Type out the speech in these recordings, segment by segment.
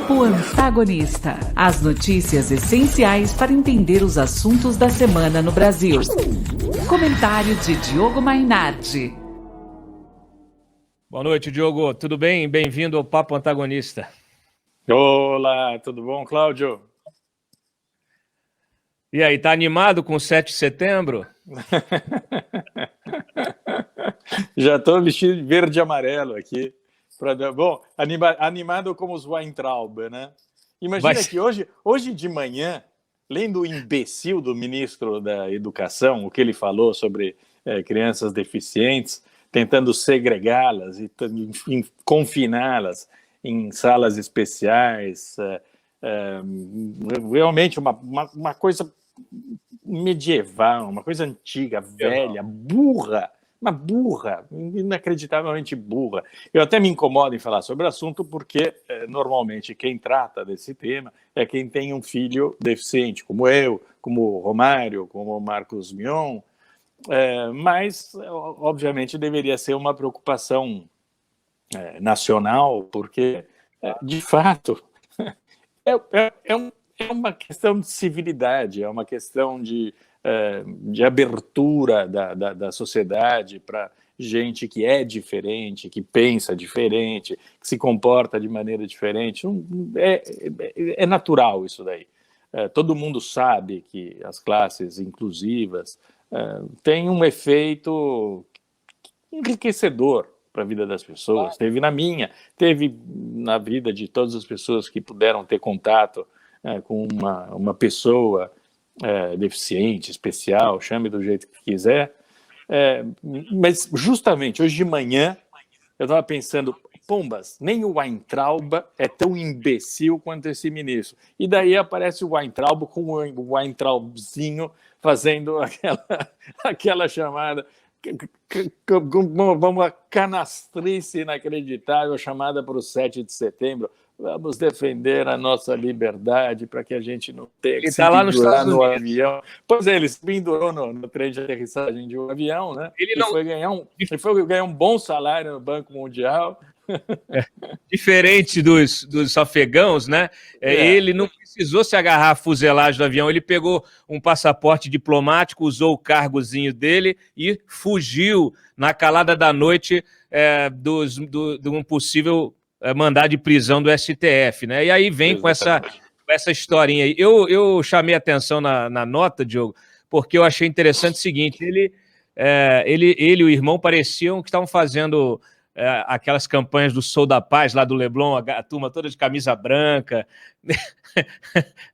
Papo Antagonista. As notícias essenciais para entender os assuntos da semana no Brasil. Comentário de Diogo Mainardi. Boa noite, Diogo. Tudo bem? Bem-vindo ao Papo Antagonista. Olá, tudo bom, Cláudio? E aí, tá animado com o 7 de setembro? Já estou vestido de verde e amarelo aqui. Bom, animado como os Weintraub, né? Imagina que hoje de manhã, lendo o imbecil do ministro da Educação, o que ele falou sobre crianças deficientes, tentando segregá-las e confiná-las em salas especiais, realmente uma coisa medieval, uma coisa antiga, velha, burra, inacreditavelmente burra. Eu até me incomodo em falar sobre o assunto porque, normalmente, quem trata desse tema é quem tem um filho deficiente, como eu, como o Romário, como o Marcos Mion, mas, obviamente, deveria ser uma preocupação nacional, porque, de fato, é uma questão de civilidade, é uma questão de abertura da sociedade para gente que é diferente, que pensa diferente, que se comporta de maneira diferente. É natural isso daí. Todo mundo sabe que as classes inclusivas têm um efeito enriquecedor para a vida das pessoas. Teve na minha, teve na vida de todas as pessoas que puderam ter contato com uma pessoa deficiente, especial, chame do jeito que quiser. Mas justamente hoje de manhã eu estava pensando, pombas, nem o Weintraub é tão imbecil quanto esse ministro. E daí aparece o Weintraub com o Weintraubzinho fazendo aquela chamada, uma canastrice inacreditável chamada para o 7 de setembro. Vamos defender a nossa liberdade para que a gente não tenha que se pendurar no avião. Pois é, ele se pendurou no trem de aterrissagem de um avião, né? Foi ganhar um bom salário no Banco Mundial. Diferente dos afegãos, né? Ele não precisou se agarrar à fuselagem do avião, ele pegou um passaporte diplomático, usou o cargozinho dele e fugiu na calada da noite de um possível mandado de prisão do STF, né? E aí vem com essa historinha aí. Eu chamei a atenção na nota, Diogo, porque eu achei interessante o seguinte, ele e o irmão pareciam que estavam fazendo aquelas campanhas do Sou da Paz, lá do Leblon, a turma toda de camisa branca.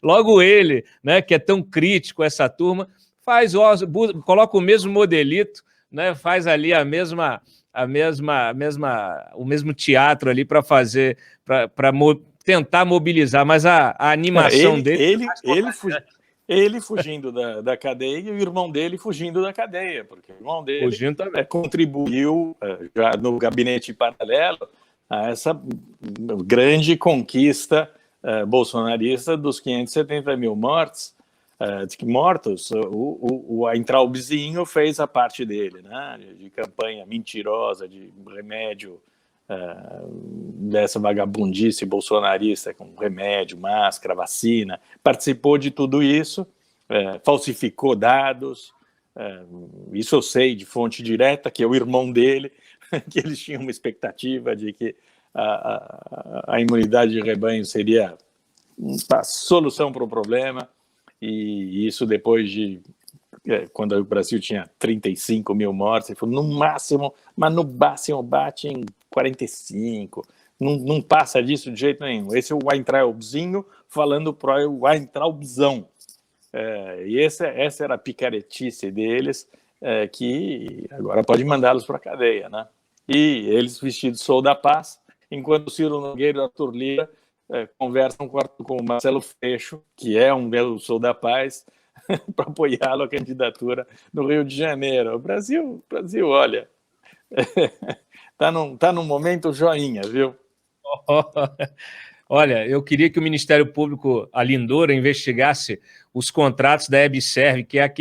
Logo ele, né, que é tão crítico, essa turma, coloca o mesmo modelito, né, faz ali o mesmo teatro ali para fazer, para tentar mobilizar, mas a animação dele... Ele fugindo da cadeia e o irmão dele fugindo da cadeia, porque o irmão dele contribuiu já no gabinete paralelo a essa grande conquista bolsonarista dos 570 mil mortos. O Weintraubzinho fez a parte dele, né, de campanha mentirosa, de remédio, dessa vagabundice bolsonarista com remédio, máscara, vacina, participou de tudo isso, falsificou dados, isso eu sei de fonte direta, que é o irmão dele, que eles tinham uma expectativa de que a imunidade de rebanho seria a solução para o problema, e isso depois de quando o Brasil tinha 35 mil mortes, ele falou, no máximo bate em 45, não passa disso de jeito nenhum. Esse é o Weintraubzinho falando para o Weintraubzão. E essa era a picaretice deles, que agora pode mandá-los para a cadeia, né? E eles vestidos Sou da Paz, enquanto o Ciro Nogueira e o Arthur Lira conversam com o Marcelo Freixo, que é um belo Sou da Paz, para apoiá-lo a candidatura no Rio de Janeiro. O Brasil, olha, tá num momento joinha, viu? Olha, eu queria que o Ministério Público, a Lindora, investigasse os contratos da EBSERV, que é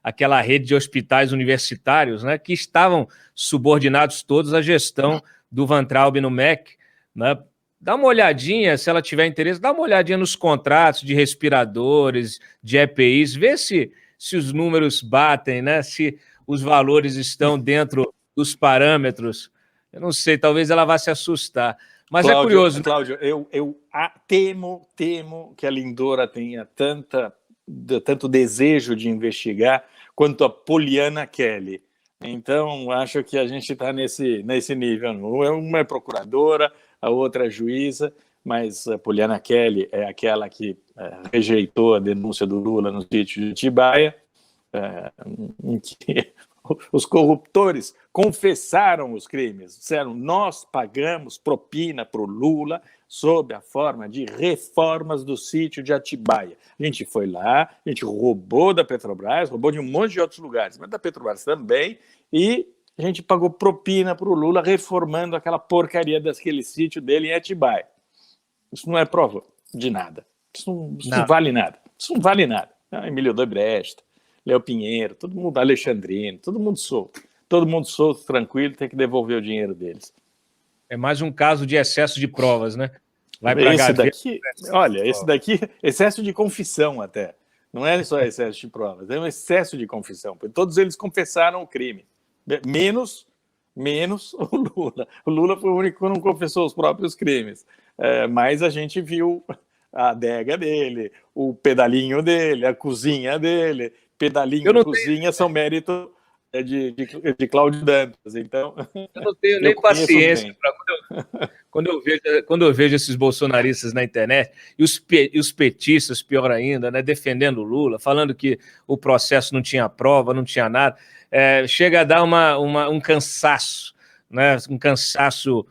aquela rede de hospitais universitários, né, que estavam subordinados todos à gestão do Weintraub no MEC, né, dá uma olhadinha, se ela tiver interesse, dá uma olhadinha nos contratos de respiradores, de EPIs, vê se os números batem, né? Se os valores estão dentro dos parâmetros. Eu não sei, talvez ela vá se assustar. Mas Cláudio, é curioso. Cláudio, eu temo que a Lindora tenha tanto desejo de investigar quanto a Poliana Kelly. Então, acho que a gente está nesse nível. Uma é procuradora, a outra é juíza, mas a Poliana Kelly é aquela que rejeitou a denúncia do Lula no sítio de Atibaia, em que os corruptores confessaram os crimes, disseram: nós pagamos propina para o Lula sob a forma de reformas do sítio de Atibaia. A gente foi lá, a gente roubou da Petrobras, roubou de um monte de outros lugares, mas da Petrobras também, e a gente pagou propina para o Lula reformando aquela porcaria daquele sítio dele em Atibaia. Isso não é prova de nada. Isso não vale nada. Isso não vale nada. Emílio Odebrecht, Léo Pinheiro, todo mundo, Alexandrino, todo mundo solto, tranquilo, tem que devolver o dinheiro deles. É mais um caso de excesso de provas, né? Vai para esse daqui, excesso de confissão até. Não é só excesso de provas, é um excesso de confissão, porque todos eles confessaram o crime, menos o Lula. O Lula foi o único que não confessou os próprios crimes, mas a gente viu a adega dele, o pedalinho dele, a cozinha dele. Pedalinho e cozinha são mérito de Cláudio Dantas. Então, eu não tenho nem paciência quando eu vejo esses bolsonaristas na internet e os petistas, pior ainda, né, defendendo o Lula, falando que o processo não tinha prova, não tinha nada, chega a dar um cansaço, né, um cansaço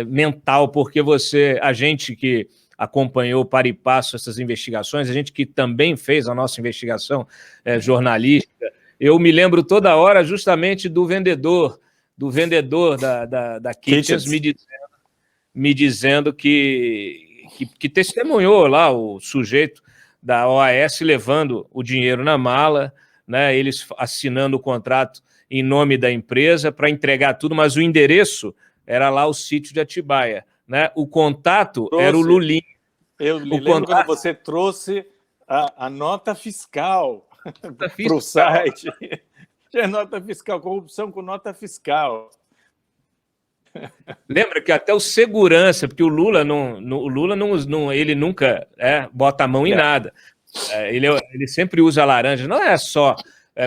mental, porque a gente que acompanhou para e passo essas investigações, a gente que também fez a nossa investigação jornalística, eu me lembro toda hora justamente do vendedor da Kitchens me dizendo que testemunhou lá o sujeito da OAS levando o dinheiro na mala, né, eles assinando o contrato em nome da empresa para entregar tudo, mas o endereço era lá o sítio de Atibaia, né? O contato era o Lulinha. Eu me lembro quando você trouxe a nota fiscal para o site. Tinha nota fiscal, corrupção com nota fiscal. Lembra que até o segurança, porque o Lula ele nunca bota a mão em nada. Ele sempre usa laranja, não é só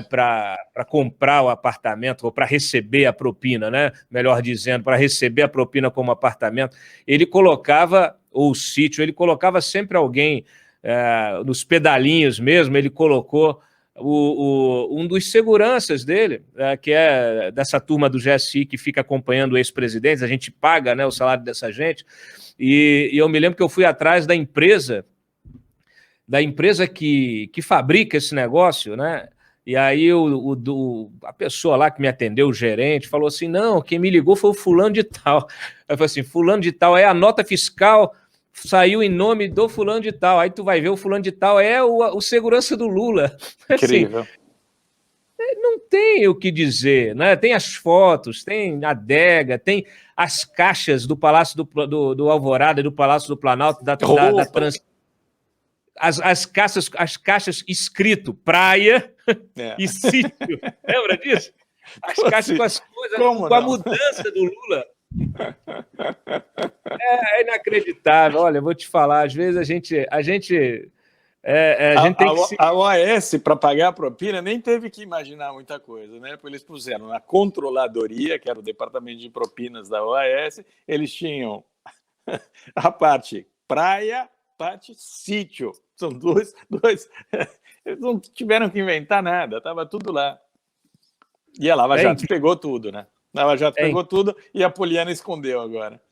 para comprar o apartamento ou para receber a propina, né? Melhor dizendo, para receber a propina como apartamento. Ele colocava, ou o sítio, ele colocava sempre alguém nos pedalinhos mesmo, ele colocou um dos seguranças dele, que é dessa turma do GSI que fica acompanhando o ex-presidente, a gente paga, né, o salário dessa gente, e eu me lembro que eu fui atrás da empresa que fabrica esse negócio, né? E aí a pessoa lá que me atendeu, o gerente, falou assim: não, quem me ligou foi o fulano de tal. Eu falei assim: fulano de tal a nota fiscal saiu em nome do fulano de tal. Aí tu vai ver, o fulano de tal é o segurança do Lula. Incrível. Assim, não tem o que dizer, né? Tem as fotos, tem a adega, tem as caixas do Palácio do Alvorada e do Palácio do Planalto, da as caixas escrito praia e sítio. Lembra disso? As caixas com as coisas, com a mudança do Lula. É inacreditável. Olha, eu vou te falar, às vezes a gente tem que a OAS, para pagar a propina, nem teve que imaginar muita coisa, né? Porque eles puseram na controladoria, que era o departamento de propinas da OAS, eles tinham a parte praia, parte sítio. São dois. Eles não tiveram que inventar nada, estava tudo lá. E a Lava Jato pegou tudo, né? A Lava Jato pegou tudo e a Poliana escondeu agora.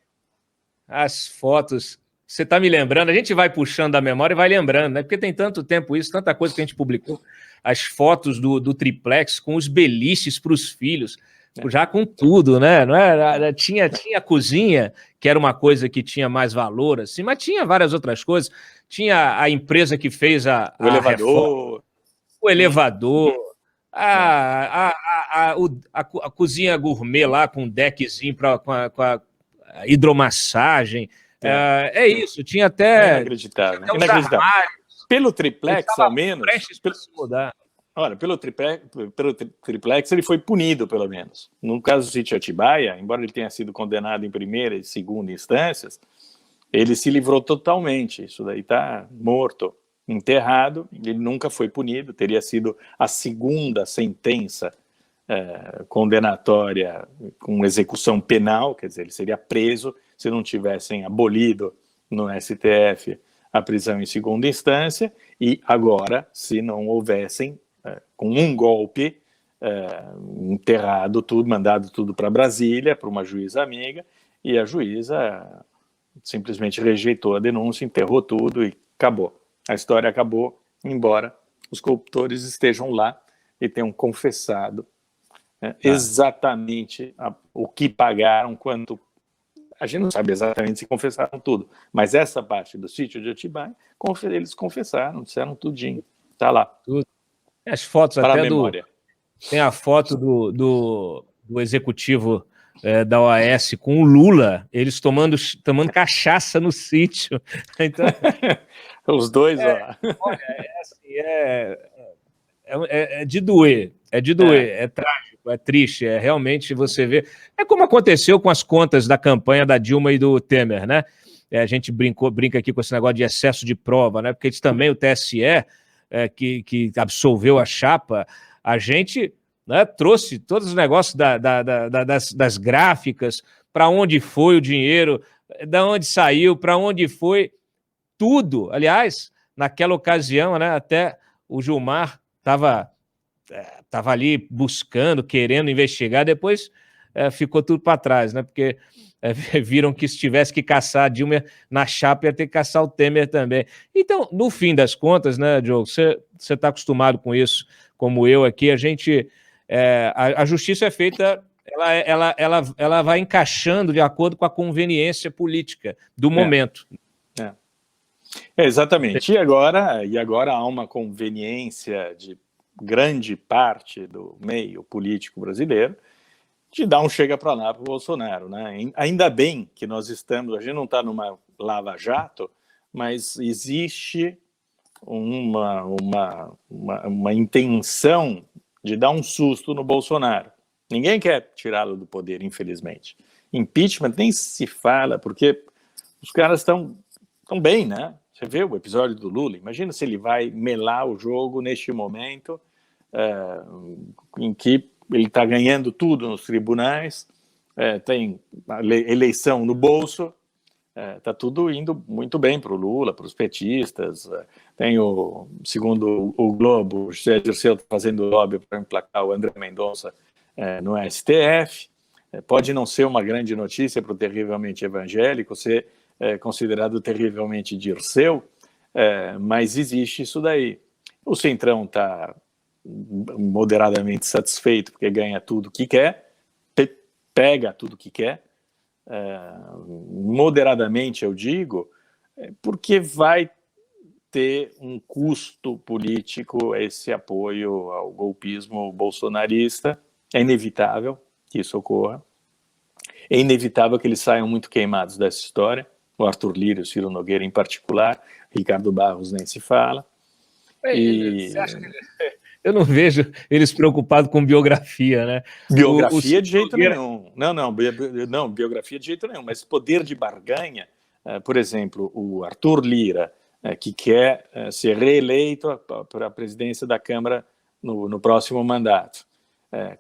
As fotos, você está me lembrando, a gente vai puxando a memória e vai lembrando, né? Porque tem tanto tempo isso, tanta coisa que a gente publicou. As fotos do triplex com os beliches para os filhos, já com tudo, né? Não é? Tinha a cozinha, que era uma coisa que tinha mais valor, assim, mas tinha várias outras coisas. Tinha a empresa que fez o elevador, o elevador, a cozinha gourmet lá com um deckzinho hidromassagem. É isso, tinha até... Inacreditável. Até inacreditável. Pelo triplex, ao menos... Se mudar. Olha, pelo triplex ele foi punido, pelo menos. No caso do sítio Atibaia, embora ele tenha sido condenado em primeira e segunda instâncias, ele se livrou totalmente. Isso daí está morto, enterrado. Ele nunca foi punido. Teria sido a segunda sentença condenatória com execução penal, quer dizer, ele seria preso se não tivessem abolido no STF a prisão em segunda instância, e agora, se não houvessem, com um golpe, enterrado tudo, mandado tudo para Brasília, para uma juíza amiga, e a juíza simplesmente rejeitou a denúncia, enterrou tudo e acabou. A história acabou, embora os corruptores estejam lá e tenham confessado exatamente o que pagaram, quanto... A gente não sabe exatamente se confessaram tudo, mas essa parte do sítio de Atibaia, eles confessaram, disseram tudinho. Está lá. Tudo. As fotos para até a memória. Tem a foto do executivo da OAS com o Lula, eles tomando cachaça no sítio. Então, os dois, olha, é de doer, é trágico, é triste, realmente você vê. É como aconteceu com as contas da campanha da Dilma e do Temer, né? A gente brinca aqui com esse negócio de excesso de prova, né? Porque eles também, o TSE, que absolveu a chapa, a gente, né, trouxe todos os negócios das gráficas, para onde foi o dinheiro, da onde saiu, para onde foi, tudo. Aliás, naquela ocasião, né, até o Gilmar estava ali buscando, querendo investigar, depois ficou tudo para trás, né, porque viram que se tivesse que caçar a Dilma na chapa, ia ter que caçar o Temer também. Então, no fim das contas, né, Diogo, você está acostumado com isso, como eu aqui, a gente... a justiça é feita, ela vai encaixando de acordo com a conveniência política do momento. Exatamente. E agora há uma conveniência de grande parte do meio político brasileiro de dar um chega para lá para o Bolsonaro, né? Ainda bem que nós estamos, a gente não está numa lava-jato, mas existe uma intenção de dar um susto no Bolsonaro. Ninguém quer tirá-lo do poder, infelizmente. Impeachment nem se fala, porque os caras estão bem, né? Você vê o episódio do Lula, imagina se ele vai melar o jogo neste momento em que ele está ganhando tudo nos tribunais, tem a eleição no bolso, está tudo indo muito bem para o Lula, para os petistas. Tem segundo o Globo, o José Dirceu está fazendo lobby para emplacar o André Mendonça no STF. Pode não ser uma grande notícia para o terrivelmente evangélico, ser considerado terrivelmente Dirceu, mas existe isso daí. O Centrão está moderadamente satisfeito porque ganha tudo que quer, pega tudo que quer, moderadamente eu digo, porque vai ter um custo político esse apoio ao golpismo bolsonarista. É inevitável que isso ocorra, é inevitável que eles saiam muito queimados dessa história, o Arthur Lira e o Ciro Nogueira em particular, Ricardo Barros nem se fala. Você acha que eu não vejo eles preocupados com biografia, né? Biografia de jeito nenhum. Não, biografia de jeito nenhum, mas poder de barganha, por exemplo, o Arthur Lira, que quer ser reeleito para a presidência da Câmara no próximo mandato,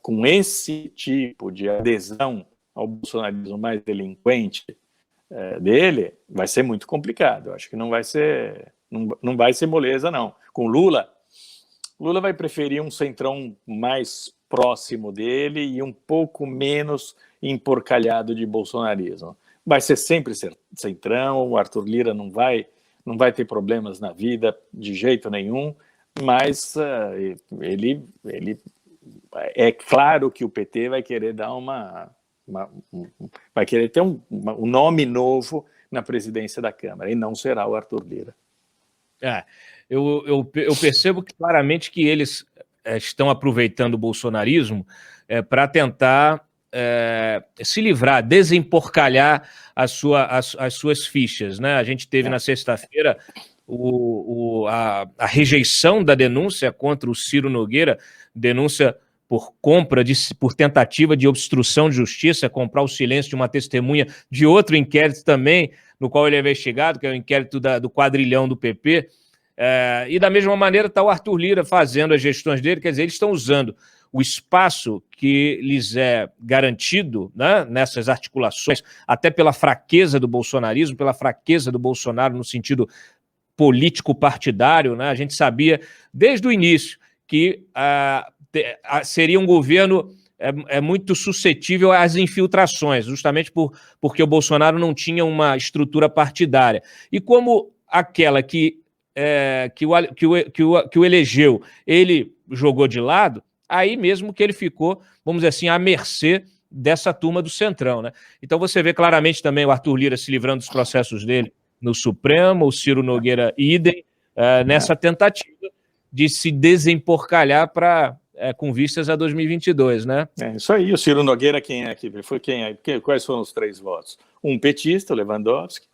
com esse tipo de adesão ao bolsonarismo mais delinquente dele, vai ser muito complicado. Eu acho que não vai ser moleza, não. Com Lula vai preferir um centrão mais próximo dele e um pouco menos emporcalhado de bolsonarismo. Vai ser sempre centrão, o Arthur Lira não vai ter problemas na vida de jeito nenhum, mas ele é claro que o PT vai querer dar vai querer ter um nome novo na presidência da Câmara, e não será o Arthur Lira. Eu percebo claramente que eles estão aproveitando o bolsonarismo para tentar se livrar, desemporcalhar as suas fichas, né? A gente teve na sexta-feira a rejeição da denúncia contra o Ciro Nogueira, denúncia por por tentativa de obstrução de justiça, comprar o silêncio de uma testemunha de outro inquérito também, no qual ele é investigado, que é o inquérito do quadrilhão do PP. E da mesma maneira está o Arthur Lira fazendo as gestões dele, quer dizer, eles estão usando o espaço que lhes é garantido, né, nessas articulações, até pela fraqueza do bolsonarismo, pela fraqueza do Bolsonaro no sentido político-partidário, né? A gente sabia desde o início que seria um governo muito suscetível às infiltrações, justamente porque o Bolsonaro não tinha uma estrutura partidária. E como aquela que o elegeu, ele jogou de lado, aí mesmo que ele ficou, vamos dizer assim, à mercê dessa turma do Centrão, né? Então você vê claramente também o Arthur Lira se livrando dos processos dele no Supremo, o Ciro Nogueira idem, nessa tentativa de se desemporcalhar com vistas a 2022, né? Isso aí. O Ciro Nogueira, quem é aqui? Quais foram os 3 votos? Um petista, o Lewandowski,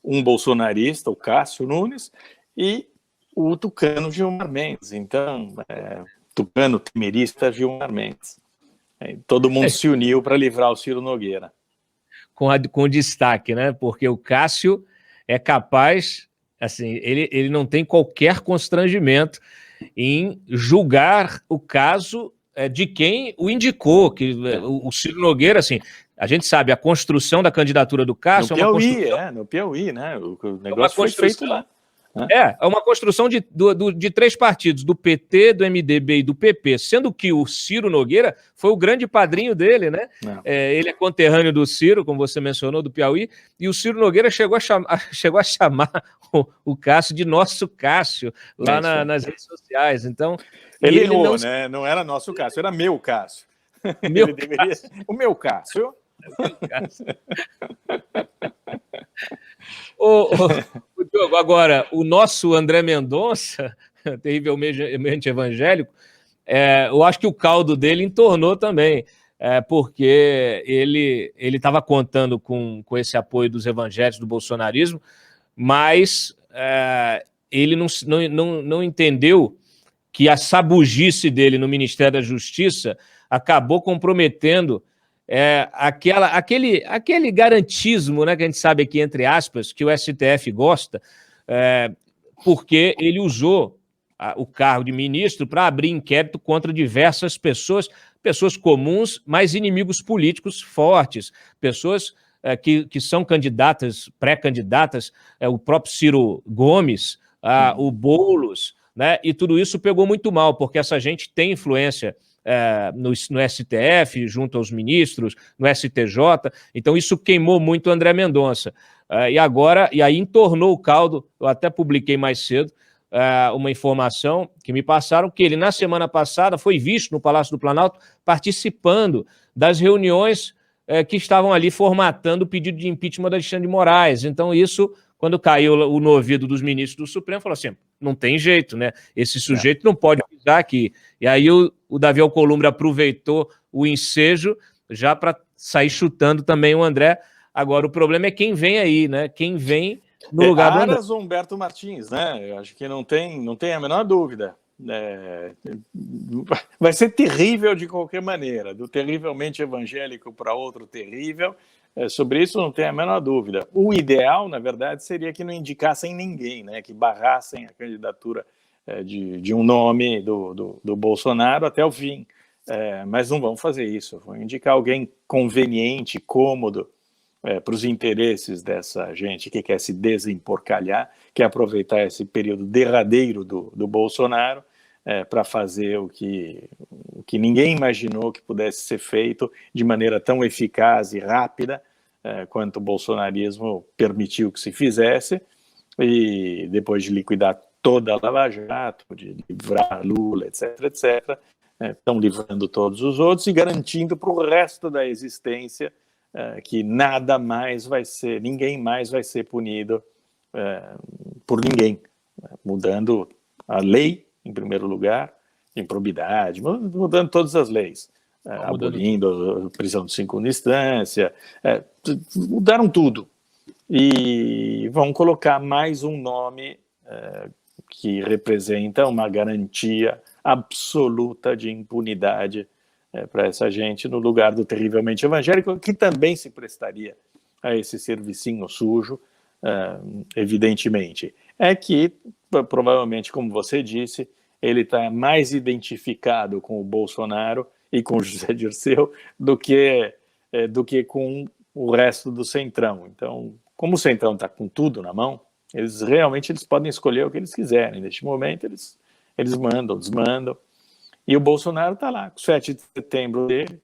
um bolsonarista, o Cássio Nunes, e o tucano Gilmar Mendes. Então, tucano temerista Gilmar Mendes. Todo mundo se uniu para livrar o Ciro Nogueira. Com destaque, né? Porque o Cássio é capaz, assim, ele não tem qualquer constrangimento em julgar o caso de quem o indicou, que o Ciro Nogueira, assim, a gente sabe, a construção da candidatura do Cássio no Piauí, né? O negócio foi feito lá. É uma construção de 3 partidos, do PT, do MDB e do PP, sendo que o Ciro Nogueira foi o grande padrinho dele, né? Ele é conterrâneo do Ciro, como você mencionou, do Piauí, e o Ciro Nogueira chegou a chamar o Cássio de nosso Cássio, lá nas redes sociais. Então, ele errou, né? Não era nosso Cássio, era meu Cássio. O meu Cássio. Diogo, agora, o nosso André Mendonça, terrivelmente evangélico, eu acho que o caldo dele entornou também, porque ele estava contando com esse apoio dos evangélicos, do bolsonarismo, mas ele não entendeu que a sabugice dele no Ministério da Justiça acabou comprometendo aquele garantismo, né, que a gente sabe aqui, entre aspas, que o STF gosta, porque ele usou o cargo de ministro para abrir inquérito contra diversas pessoas comuns, mas inimigos políticos fortes, pessoas que são candidatas, pré-candidatas, o próprio Ciro Gomes, o Boulos, né, e tudo isso pegou muito mal, porque essa gente tem influência no STF, junto aos ministros, no STJ, então isso queimou muito o André Mendonça. E aí entornou o caldo. Eu até publiquei mais cedo uma informação que me passaram, que ele, na semana passada, foi visto no Palácio do Planalto participando das reuniões que estavam ali formatando o pedido de impeachment do Alexandre de Moraes. Então isso, quando caiu no ouvido dos ministros do Supremo, falou assim, não tem jeito, né? Esse sujeito não pode pisar aqui. E aí o Davi Alcolumbre aproveitou o ensejo já para sair chutando também o André. Agora, o problema é quem vem aí, né? Quem vem no lugar do André. Aras ou Humberto Martins, né? Eu acho que não tem a menor dúvida. Vai ser terrível de qualquer maneira, do terrivelmente evangélico para outro terrível. Sobre isso não tem a menor dúvida. O ideal, na verdade, seria que não indicassem ninguém, né? Que barrassem a candidatura de um nome do Bolsonaro até o fim. Mas não vão fazer isso. Vão indicar alguém conveniente, cômodo para os interesses dessa gente que quer se desemporcalhar, quer aproveitar esse período derradeiro do Bolsonaro para fazer o que ninguém imaginou que pudesse ser feito de maneira tão eficaz e rápida quanto o bolsonarismo permitiu que se fizesse, e depois de liquidar toda a Lava Jato, de livrar Lula, etc., etc., estão livrando todos os outros e garantindo para o resto da existência que ninguém mais vai ser punido por ninguém, mudando a lei, em primeiro lugar, improbidade, mudando todas as leis. abolindo a prisão de segunda instância, mudaram tudo. E vão colocar mais um nome que representa uma garantia absoluta de impunidade para essa gente, no lugar do terrivelmente evangélico, que também se prestaria a esse servicinho sujo, evidentemente. É que, provavelmente, como você disse, ele está mais identificado com o Bolsonaro e com o José Dirceu do que com o resto do Centrão. Então, como o Centrão está com tudo na mão, eles podem escolher o que eles quiserem. Neste momento, eles mandam, desmandam. E o Bolsonaro está lá, com 7 de setembro dele.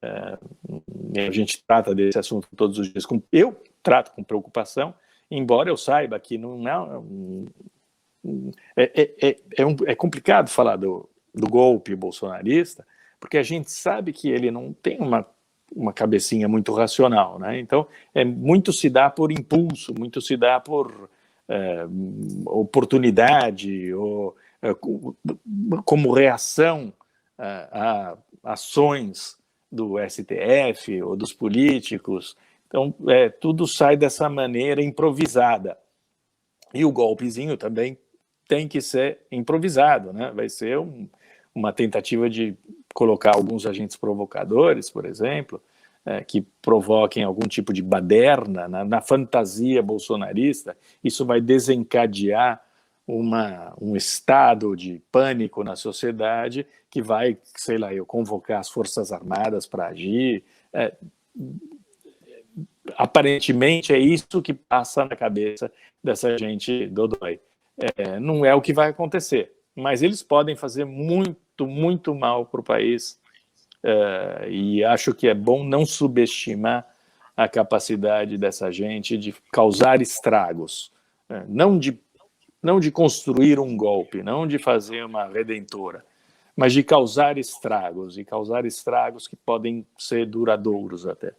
A gente trata desse assunto todos os dias. Eu trato com preocupação, embora eu saiba que não é complicado falar do golpe bolsonarista, porque a gente sabe que ele não tem uma cabecinha muito racional, né? Então, muito se dá por impulso, muito se dá por oportunidade, ou como reação a ações do STF ou dos políticos. Então, tudo sai dessa maneira improvisada. E o golpezinho também tem que ser improvisado, né? Vai ser uma tentativa de colocar alguns agentes provocadores, por exemplo, que provoquem algum tipo de baderna na fantasia bolsonarista. Isso vai desencadear um estado de pânico na sociedade que vai, sei lá, convocar as Forças Armadas para agir. Aparentemente é isso que passa na cabeça dessa gente dodói. Não é o que vai acontecer, mas eles podem fazer muito, muito mal para o país, e acho que é bom não subestimar a capacidade dessa gente de causar estragos, não de construir um golpe, não de fazer uma redentora, mas de causar estragos, e causar estragos que podem ser duradouros até.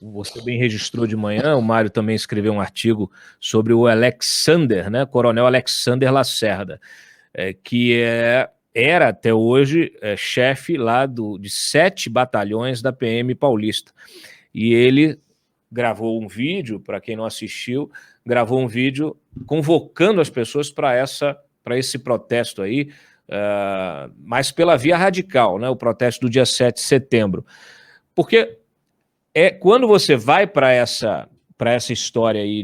Você bem registrou de manhã, o Mário também escreveu um artigo sobre o Alexander, né, Coronel Alexander Lacerda, que era até hoje chefe lá de 7 batalhões da PM paulista. E ele gravou um vídeo, para quem não assistiu, gravou um vídeo convocando as pessoas para esse protesto aí, mas pela via radical, né, o protesto do dia 7 de setembro. Porque quando você vai para essa história aí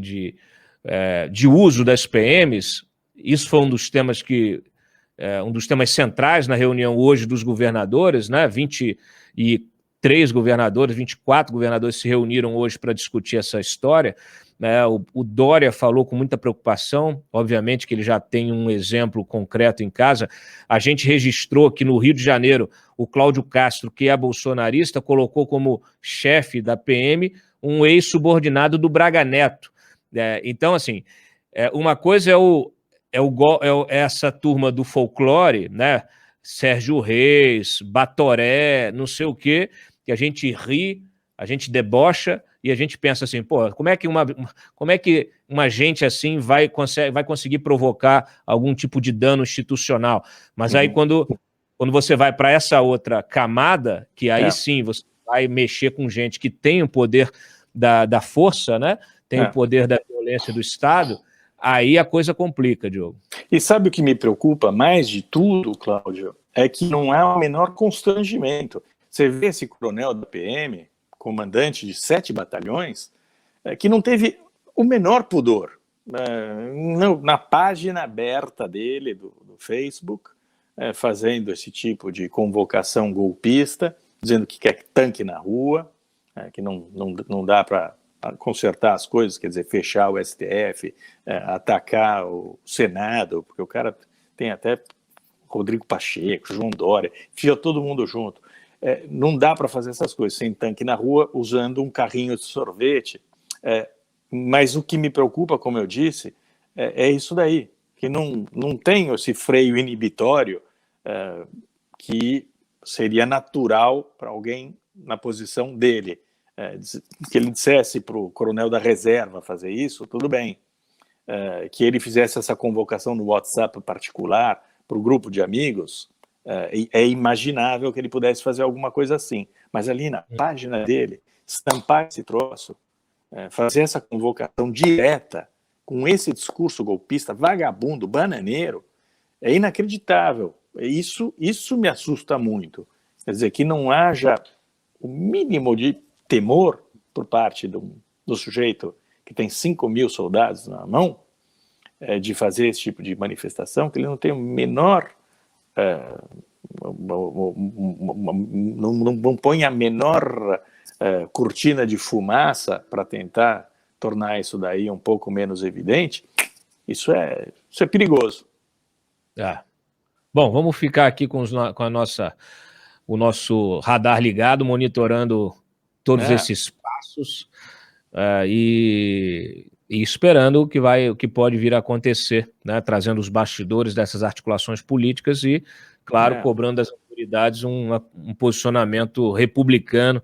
de uso das PMs, isso foi um dos temas centrais na reunião hoje dos governadores, né? 23 governadores, 24 governadores se reuniram hoje para discutir essa história. O Dória falou com muita preocupação, obviamente que ele já tem um exemplo concreto em casa. A gente registrou que no Rio de Janeiro o Cláudio Castro, que é bolsonarista, colocou como chefe da PM um ex-subordinado do Braga Neto. Então, assim, uma coisa é essa turma do folclore, né? Sérgio Reis, Batoré, não sei o quê, que a gente ri, a gente debocha, e a gente pensa assim, pô, como é que uma gente assim vai conseguir provocar algum tipo de dano institucional? Mas aí quando você vai para essa outra camada, que aí sim você vai mexer com gente que tem o poder da força, né? Tem o poder da violência do Estado, aí a coisa complica, Diogo. E sabe o que me preocupa mais de tudo, Cláudio? É que não há o menor constrangimento. Você vê esse coronel da PM, comandante de 7 batalhões, que não teve o menor pudor. Na página aberta dele, do Facebook, fazendo esse tipo de convocação golpista, dizendo que quer tanque na rua, que não dá para consertar as coisas, quer dizer, fechar o STF, atacar o Senado, porque o cara tem até Rodrigo Pacheco, João Dória, enfia todo mundo junto. Não dá para fazer essas coisas sem tanque na rua, usando um carrinho de sorvete. Mas o que me preocupa, como eu disse, é isso daí, que não tem esse freio inibitório que seria natural para alguém na posição dele. Que ele dissesse para o coronel da reserva fazer isso, tudo bem. Que ele fizesse essa convocação no WhatsApp particular para o grupo de amigos, é imaginável que ele pudesse fazer alguma coisa assim. Mas ali na página dele, estampar esse troço, fazer essa convocação direta com esse discurso golpista, vagabundo, bananeiro, é inacreditável. Isso me assusta muito. Quer dizer, que não haja o mínimo de temor por parte do sujeito que tem 5 mil soldados na mão, de fazer esse tipo de manifestação, que ele não tem o menor... não põe a menor cortina de fumaça para tentar tornar isso daí um pouco menos evidente. Isso é perigoso. Bom, vamos ficar aqui com o nosso radar ligado, monitorando todos esses passos e esperando o que pode vir a acontecer, né, trazendo os bastidores dessas articulações políticas e, claro, cobrando das autoridades um posicionamento republicano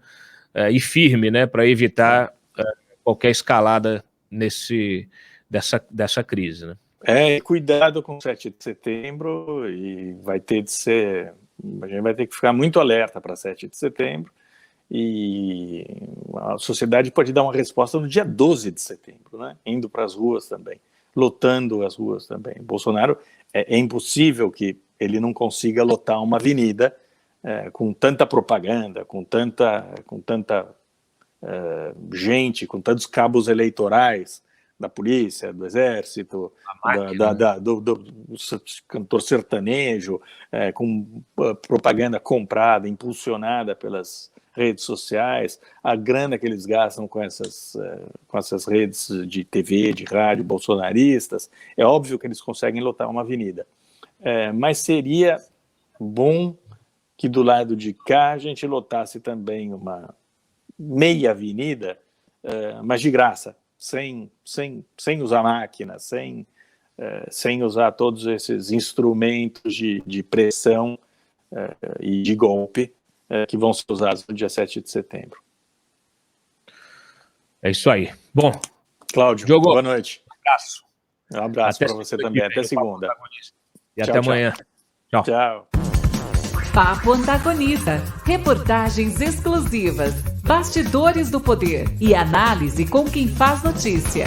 e firme, né, para evitar qualquer escalada dessa crise, né? Cuidado com o 7 de setembro, e a gente vai ter que ficar muito alerta para 7 de setembro, e a sociedade pode dar uma resposta no dia 12 de setembro, né? Indo para as ruas também, lotando as ruas também. Bolsonaro, é impossível que ele não consiga lotar uma avenida com tanta propaganda, com tanta gente, com tantos cabos eleitorais da polícia, do exército, do cantor sertanejo, com propaganda comprada, impulsionada pelas redes sociais, a grana que eles gastam com essas redes de TV, de rádio bolsonaristas. É óbvio que eles conseguem lotar uma avenida. Mas seria bom que do lado de cá a gente lotasse também uma meia avenida, mas de graça, sem usar máquinas, sem usar todos esses instrumentos de pressão e de golpe que vão ser usados no dia 7 de setembro. É isso aí. Bom, Cláudio, Diogo, boa noite. Um abraço para você também. Até segunda. E até amanhã. Tchau. Papo Antagonista. Reportagens exclusivas, bastidores do poder e análise com quem faz notícia.